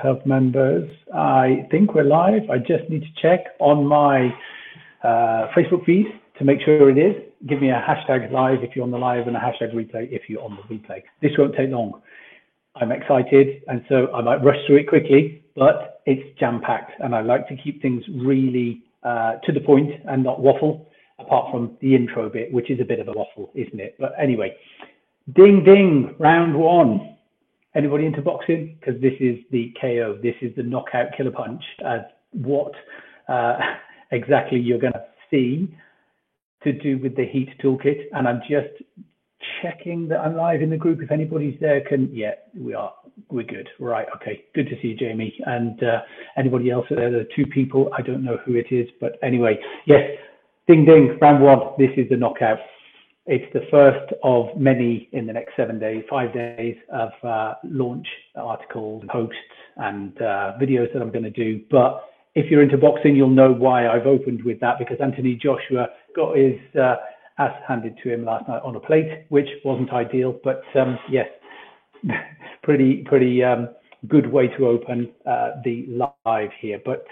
Hub members. I think we're live. I just need to check on my Facebook feed to make sure it is. Give me a hashtag live if you're on the live and a hashtag replay if you're on the replay. This won't take long. I'm excited, and so I might rush through it quickly, but it's jam-packed, and I like to keep things really to the point and not waffle, apart from the intro bit, which is a bit of a waffle, isn't it? But anyway, ding, ding, round one. Anybody into boxing? Because this is the KO. This is the knockout killer punch. What exactly you're going to see to do with the Heat Toolkit. And I'm just checking that I'm live in the group. If anybody's there, yeah, we're good. Right, okay. Good to see you, Jamie. And anybody else there? There are two people. I don't know who it is, but anyway, yes. Ding, ding, round one. This is the knockout. It's the first of many in the next 5 days of launch articles, posts, and videos that I'm going to do. But if you're into boxing, you'll know why I've opened with that, because Anthony Joshua got his ass handed to him last night on a plate, which wasn't ideal. But yes, pretty good way to open the live here. But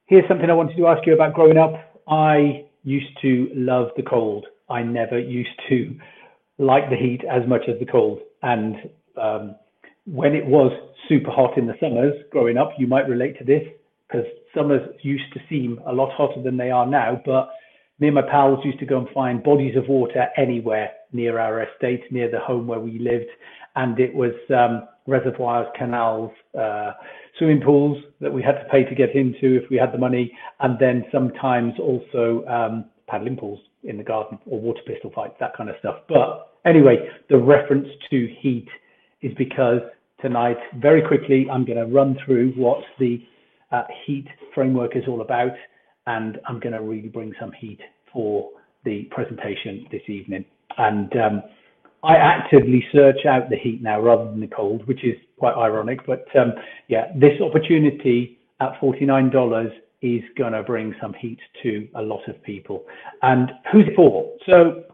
here's something I wanted to ask you about growing up. I used to love the cold. I never used to like the heat as much as the cold. And when it was super hot in the summers growing up, you might relate to this, because summers used to seem a lot hotter than they are now. But me and my pals used to go and find bodies of water anywhere near our estate, near the home where we lived. And it was reservoirs, canals, swimming pools that we had to pay to get into if we had the money, and then sometimes also paddling pools in the garden, or water pistol fights, that kind of stuff. But anyway, the reference to heat is because tonight, very quickly, I'm going to run through what the heat framework is all about, and I'm going to really bring some heat for the presentation this evening. And I actively search out the heat now rather than the cold, which is quite ironic. But yeah, this opportunity at $49 is going to bring some heat to a lot of people. And who's it for? So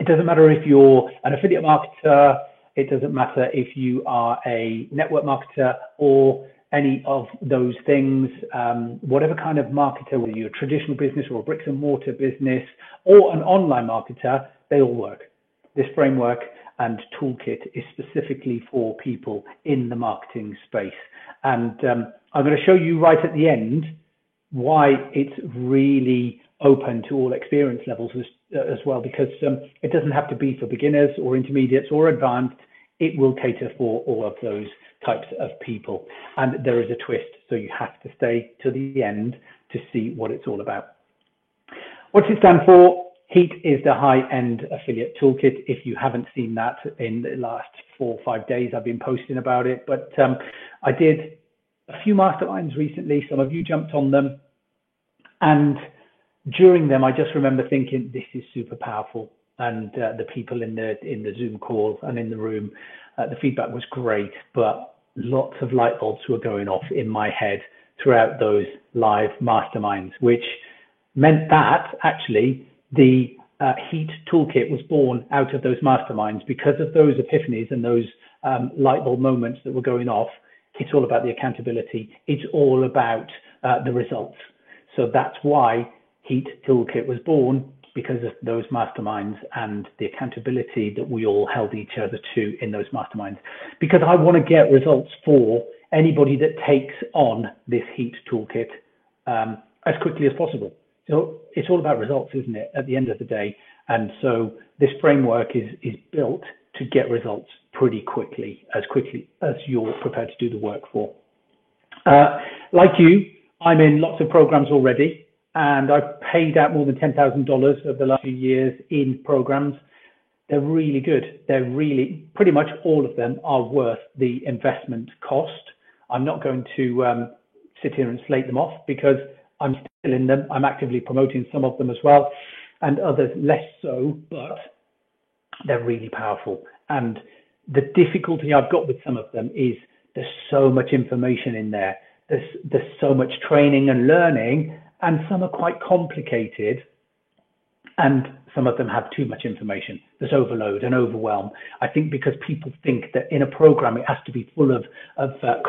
it doesn't matter if you're an affiliate marketer, it doesn't matter if you are a network marketer or any of those things, whatever kind of marketer, whether you're a traditional business or a bricks and mortar business or an online marketer, they all work. This framework and toolkit is specifically for people in the marketing space. And I'm going to show you right at the end why it's really open to all experience levels as well, because it doesn't have to be for beginners or intermediates or advanced. It will cater for all of those types of people. And there is a twist, so you have to stay to the end to see what it's all about. What's it stand for? Heat is the high-end affiliate toolkit. If you haven't seen that in the last 4 or 5 days, I've been posting about it. But I did a few masterminds recently. Some of you jumped on them. And during them, I just remember thinking, this is super powerful. And the people in the Zoom call and in the room, the feedback was great. But lots of light bulbs were going off in my head throughout those live masterminds, which meant that actually the Heat Toolkit was born out of those masterminds. Because of those epiphanies and those light bulb moments that were going off. It's all about the accountability. It's all about the results. So that's why Heat Toolkit was born, because of those masterminds and the accountability that we all held each other to in those masterminds. Because I want to get results for anybody that takes on this Heat Toolkit as quickly as possible. So it's all about results, isn't it, at the end of the day? And so this framework is built to get results pretty quickly as you're prepared to do the work for. Like you, I'm in lots of programs already, and I've paid out more than $10,000 over the last few years in programs. They're really good. They're really, pretty much all of them are worth the investment cost. I'm not going to sit here and slate them off, because I'm still in them. I'm actively promoting some of them as well, and others less so, but they're really powerful. And the difficulty I've got with some of them is there's so much information in there. There's so much training and learning, and some are quite complicated. And some of them have too much information. There's overload and overwhelm. I think because people think that in a program it has to be full of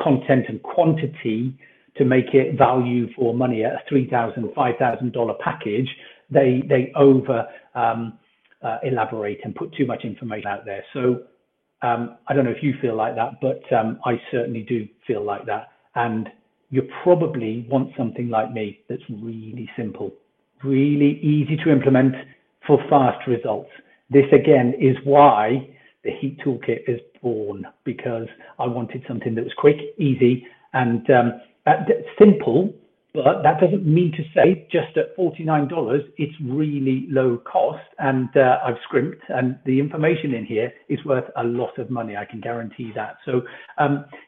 content and quantity to make it value for money at a $3,000, $5,000 package, they over elaborate and put too much information out there. So I don't know if you feel like that, but I certainly do feel like that. And you probably want something like me that's really simple, really easy to implement for fast results. This again is why the Heat Toolkit is born, because I wanted something that was quick, easy, and simple. But that doesn't mean to say just at $49, it's really low cost. And I've scrimped, and the information in here is worth a lot of money. I can guarantee that. So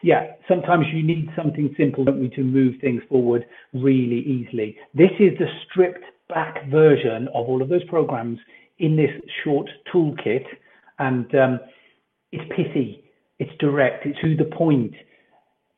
yeah, sometimes you need something simple, don't we, to move things forward really easily. This is the stripped back version of all of those programs in this short toolkit. And it's pithy, it's direct, it's to the point.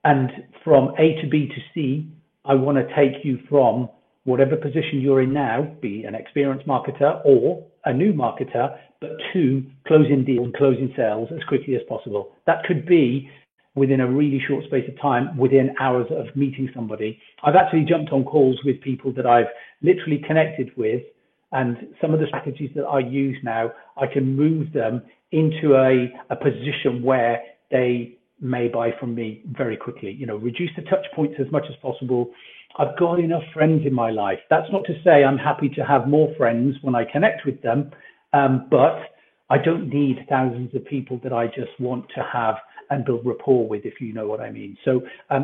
And from A to B to C, I want to take you from whatever position you're in now, be an experienced marketer or a new marketer, but to closing deals and closing sales as quickly as possible. That could be within a really short space of time, within hours of meeting somebody. I've actually jumped on calls with people that I've literally connected with, and some of the strategies that I use now, I can move them into a position where they may buy from me very quickly. You know, reduce the touch points as much as possible. I've got enough friends in my life. That's not to say I'm happy to have more friends when I connect with them, but I don't need thousands of people that I just want to have and build rapport with, if you know what I mean. So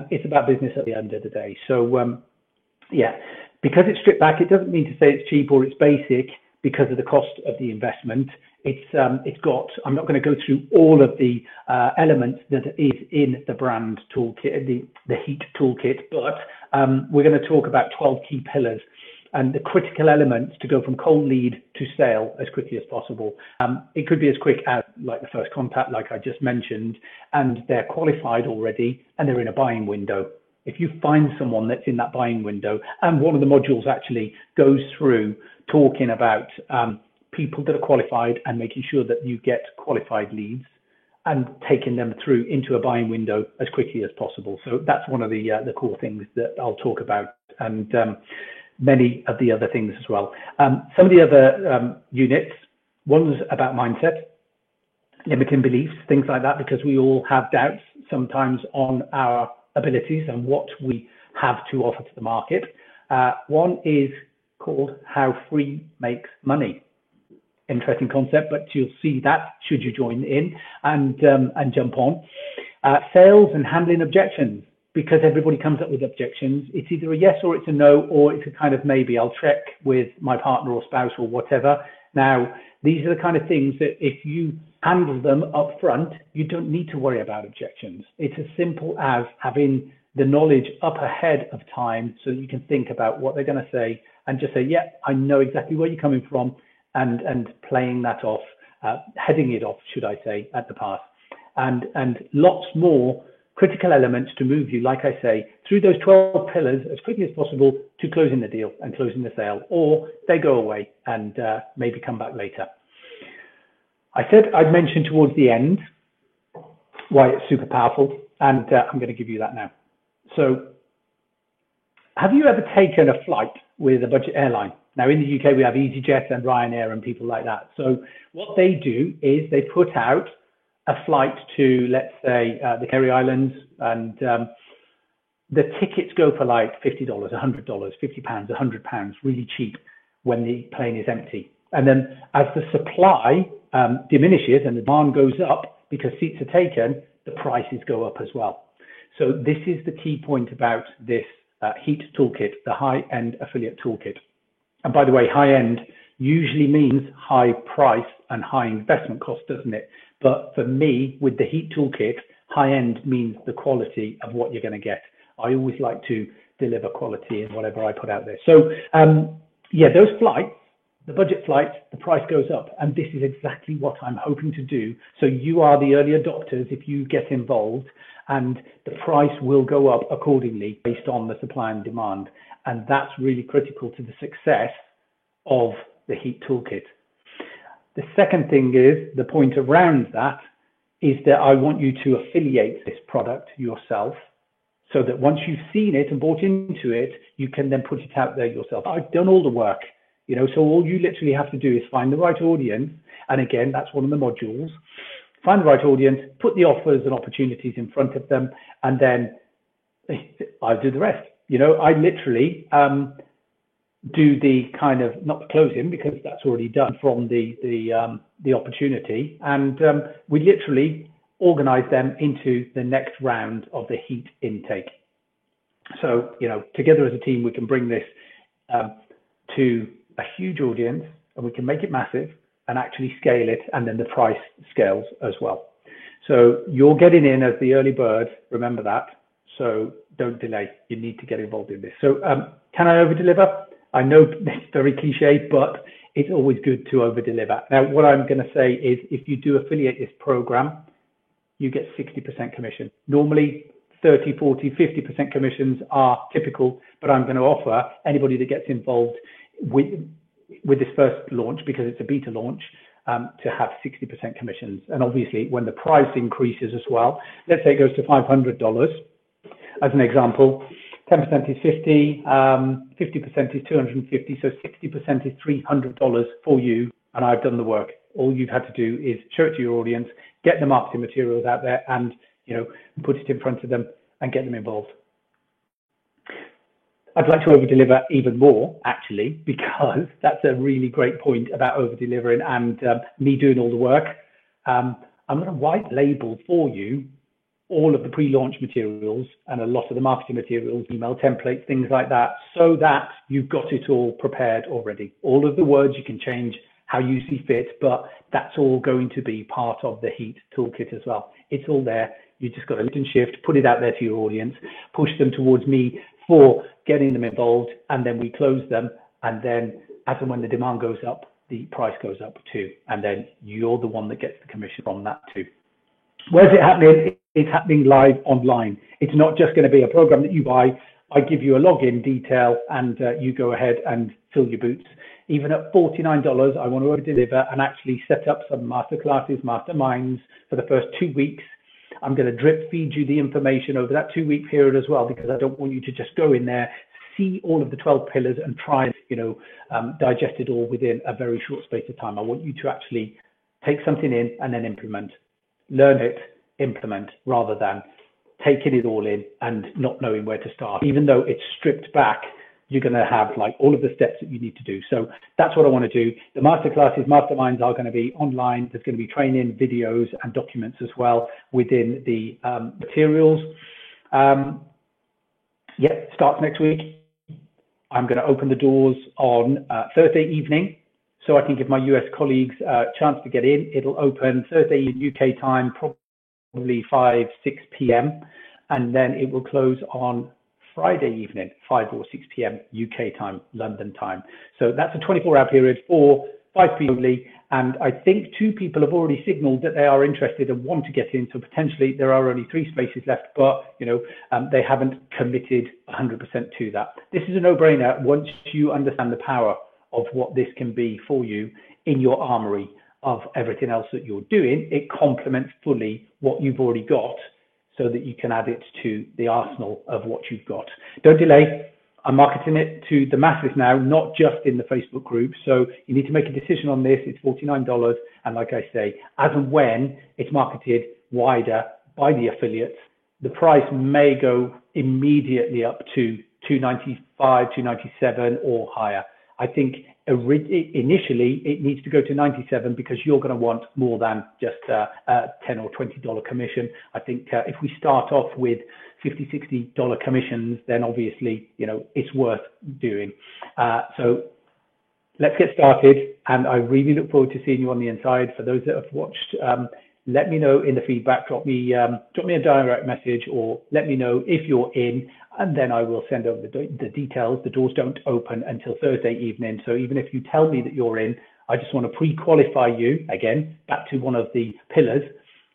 it's about business at the end of the day. So yeah, because it's stripped back, it doesn't mean to say it's cheap or it's basic because of the cost of the investment. It's got, I'm not going to go through all of the elements that is in the brand toolkit, the Heat Toolkit, but we're going to talk about 12 key pillars and the critical elements to go from cold lead to sale as quickly as possible. It could be as quick as like the first contact, like I just mentioned, and they're qualified already and they're in a buying window. If you find someone that's in that buying window, and one of the modules actually goes through talking about people that are qualified and making sure that you get qualified leads and taking them through into a buying window as quickly as possible. So that's one of the core things that I'll talk about, and many of the other things as well. Some of the other units, one's about mindset, limiting beliefs, things like that, because we all have doubts sometimes on our abilities and what we have to offer to the market. One is called How Free Makes Money. Interesting concept, but you'll see that should you join in and jump on. Sales and handling objections, because everybody comes up with objections. It's either a yes or it's a no, or it's a kind of maybe. I'll check with my partner or spouse or whatever. Now, these are the kind of things that if you handle them up front, you don't need to worry about objections. It's as simple as having the knowledge up ahead of time so that you can think about what they're going to say and just say, yeah, I know exactly where you're coming from, and playing that off, heading it off, should I say, at the pass. And lots more critical elements to move you, like I say, through those 12 pillars as quickly as possible to closing the deal and closing the sale, or they go away and maybe come back later. I said I'd mention towards the end why it's super powerful, and I'm going to give you that now. So have you ever taken a flight with a budget airline? Now, in the UK, we have EasyJet and Ryanair and people like that. So what they do is they put out a flight to, let's say, the Canary Islands, and the tickets go for like $50, $100, £50, £100, really cheap when the plane is empty. And then as the supply diminishes and the demand goes up because seats are taken, the prices go up as well. So this is the key point about this Heat Toolkit, the high-end affiliate toolkit. And by the way, high-end usually means high price and high investment cost, doesn't it? But for me, with the Heat Toolkit, high-end means the quality of what you're going to get. I always like to deliver quality in whatever I put out there. So yeah, those flights, the budget flights, the price goes up. And this is exactly what I'm hoping to do. So you are the early adopters if you get involved, and the price will go up accordingly based on the supply and demand. And that's really critical to the success of the Heat Toolkit. The second thing is, the point around that is that I want you to affiliate this product yourself, so that once you've seen it and bought into it, you can then put it out there yourself. I've done all the work, so all you literally have to do is find the right audience. And again, that's one of the modules. Find the right audience, put the offers and opportunities in front of them, and then I do the rest. I literally do the kind of, not the closing because that's already done from the opportunity, and we literally organize them into the next round of the Heat intake. So, together as a team, we can bring this to a huge audience, and we can make it massive and actually scale it, and then the price scales as well. So you're getting in as the early bird, remember that. So don't delay, you need to get involved in this. So can I over deliver? I know it's very cliche, but it's always good to over deliver. Now, what I'm going to say is, if you do affiliate this program, you get 60% commission. Normally 30, 40, 50% commissions are typical, but I'm going to offer anybody that gets involved with this first launch, because it's a beta launch, to have 60% commissions. And obviously when the price increases as well, let's say it goes to $500 as an example, 10% is 50, 50% is 250, so 60% is $300 for you, and I've done the work. All you've had to do is show it to your audience, get the marketing materials out there, and put it in front of them and get them involved. I'd like to over deliver even more, actually, because that's a really great point about over delivering and me doing all the work. I'm going to white label for you all of the pre-launch materials and a lot of the marketing materials, email templates, things like that, so that you've got it all prepared already. All of the words you can change how you see fit, but that's all going to be part of the Heat Toolkit as well. It's all there. You just got to lift and shift, put it out there to your audience, push them towards me for getting them involved, and then we close them. And then as and when the demand goes up, the price goes up too. And then you're the one that gets the commission from that too. Where's it happening? It's happening live online. It's not just going to be a program that you buy. I give you a login detail and you go ahead and fill your boots. Even at $49, I want to over deliver and actually set up some masterclasses, masterminds for the first 2 weeks. I'm going to drip feed you the information over that 2-week period as well, because I don't want you to just go in there, see all of the 12 pillars and try and, digest it all within a very short space of time. I want you to actually take something in and then implement. Learn it, implement, rather than taking it all in and not knowing where to start. Even though it's stripped back, you're going to have all of the steps that you need to do. So that's what I want to do. The masterclasses, masterminds are going to be online. There's going to be training, videos, and documents as well within the materials. Starts next week. I'm going to open the doors on Thursday evening, so I can give my US colleagues a chance to get in. It'll open Thursday in UK time, probably 5, 6 p.m. And then it will close on Friday evening, 5 or 6 p.m. UK time, London time. So that's a 24-hour period for 5 people only. And I think 2 people have already signaled that they are interested and want to get in. So potentially there are only 3 spaces left, but they haven't committed 100% to that. This is a no-brainer once you understand the power of what this can be for you in your armory of everything else that you're doing. It complements fully what you've already got, so that you can add it to the arsenal of what you've got. Don't delay. I'm marketing it to the masses now, not just in the Facebook group. So you need to make a decision on this. It's $49. And like I say, as and when it's marketed wider by the affiliates, the price may go immediately up to $295, $297 or higher. I think initially it needs to go to $97 because you're going to want more than just a $10 or $20 commission. I think if we start off with $50, $60 commissions, then obviously, it's worth doing. So let's get started. And I really look forward to seeing you on the inside. For those that have watched, let me know in the feedback, drop me a direct message, or let me know if you're in, and then I will send over the details. The doors don't open until Thursday evening. So even if you tell me that you're in, I just want to pre-qualify you, again, back to one of the pillars,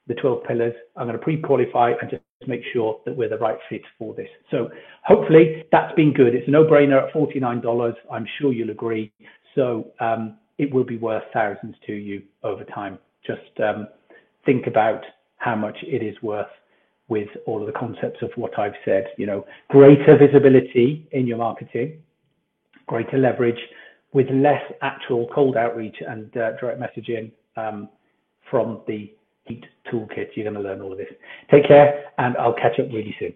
the 12 pillars. I'm going to pre-qualify and just make sure that we're the right fit for this. So hopefully that's been good. It's a no-brainer at $49. I'm sure you'll agree. So it will be worth thousands to you over time. Just think about how much it is worth with all of the concepts of what I've said. You know, greater visibility in your marketing, greater leverage with less actual cold outreach and direct messaging from the Heat Toolkit. You're going to learn all of this. Take care, and I'll catch up really soon.